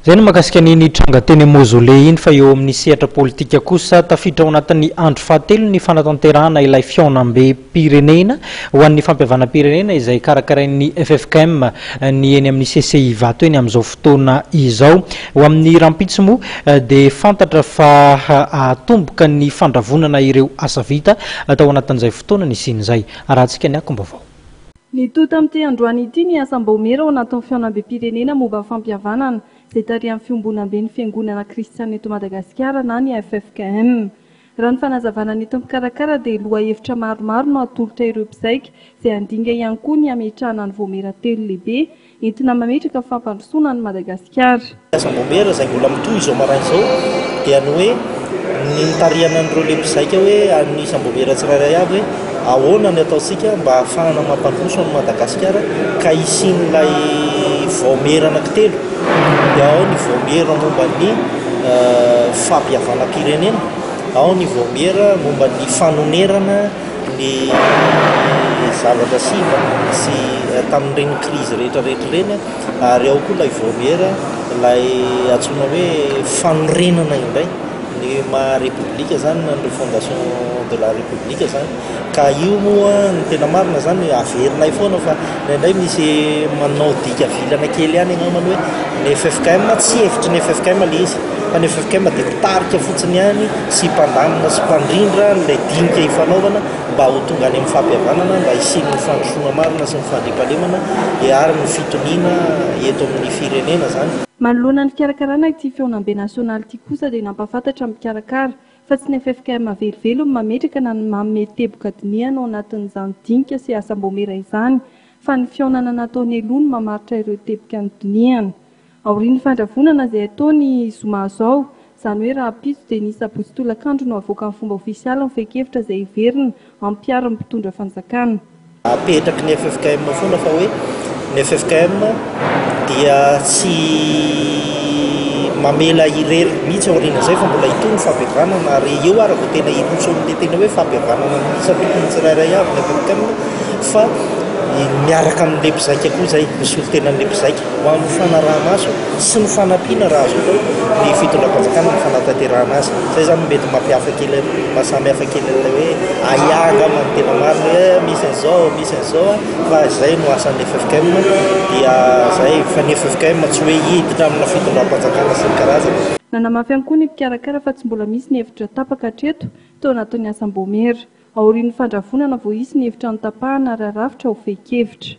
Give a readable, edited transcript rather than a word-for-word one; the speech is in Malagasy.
Zay no makasika ny tranga teny Mausolée iny fa eo amin'ny sehatra politika kosa tafiditra ao anatin'ny andro fahatelo ny fanatanterahana ilay fiaonam-be pirenena ho an'ny fampiavana pirenena izay karakarain'ny FFKM ny eny amin'ny CCI Vato eny amin'izao fotoana izao. Ho amin'ny rampitso moa dia fantatra fa atomboka ny fandravonana ireo asa vita atao anatin'izay fotoana ny sin'izay. Arahantsika ny akombavao. Ny tota amin'ity androany ity ny asam-baomera ao anatin'ny fiaonam-be pirenena momba fampihavanana izay tary amin'ny fiombonam-be ny fiangonana kristiana eto Madagasikara na ny FFKM. Raha ny fanazavana ny eto mikarakara dia loha hevitra maromaro no atolotra ireo mpizaika izay andinga ihany koa ny ametrahana ny voamera telo lehibe entina mametraka fampandrosoana ny Madagasikara. Asam-baomera izay mbola mitohy izao maraina izao dia ny hoe ny mitariana an'ireo le mpizaika hoe amin'ny asam-baomera tsirairay avy hoe ahoana ny ataontsika mba ahafahana mampandroso ny Madagasikara ka isian'ilay voamera anankitelo. Dia ao ny voamera momba ny fampihavana pirenena, ao ny voamera momba ny fanonerana ny zavatra siva sy tamin'ireny krizy rehetrarehetra ireny, ary ao koa ilay voamera ilay antsoina hoe fanorenana indray ny maha-république zany ny fondation de la république zany. Ka io moa ny tena marina zany averinay foana fa indraindray misy manao dika vilana kely ihany angambany hoe ny FFKM tsy hevitry ny FFKM le izy fa ny FFKM dia mitarika fotsiny ihany sy mpandamina sy mpandrindra ilay dinika hifanaovana mba ho tonga any amin'ny fampihavanana, mba hisiany ny fandrosoana marina sy ny fandriampahalemana ary ny fitoniana eto amin'ny firenena zany. Manoloana ny fikarakarana ity fiaonam-be nasionaly ity kosa dia nampafantatra amin'ny mikarakara fa tsy ny FFKM velivelo ny mametraka na ny manome teboka diniana ao anatin'izany dinika sy asam-baomera izany, fa ny fiaonana nataony aloha no mamaritra ireo teboka ny diniana. Aorian'ny fandravonana izay ataony zoma izao, izany hoe raha pitso dia nisy apostolakandro no avoaka amin'ny fomba ofisialy ny fehinkevitra izay iverina ampiaro ny mpitondra fanjakana. Apetraky ny FFKM foana fa hoe ny FFKM dia tsy mamela irery mihitsy aoriana izay fa mbola hitony fampihavanana ary eo ary vao tena hiroso amin'ilay tena hoe fampihavanana isapitony tsirairay avy ny FFKM fa miaraka amin'ilay mpizaika koa izay misolo tenan'ilay mpizaika ho amin'ny fanaraha-maso sy ny fanampiana raha azo atao ny fitondram-panjakana ny fanatanterahana azy. Izay zany mety mampihafa kely mahasamihafa kely ilay hoe ayaga amin'ny tena marina hoe misy an'izao fa izay no asan'ny FFKM dia izay fa ny FFKM tsy hoe hiditra amina fitondram-panjakana sy ny karazana. Nanamafy ihany koa ny mpikarakara fa tsy mbola misy ny hevitra tapaka hatreto tao anatin'ny asam-baomera. Aorian'ny fandravonana vao hisy ny hevitra notapahana ary arafitra ho fehinkevitra.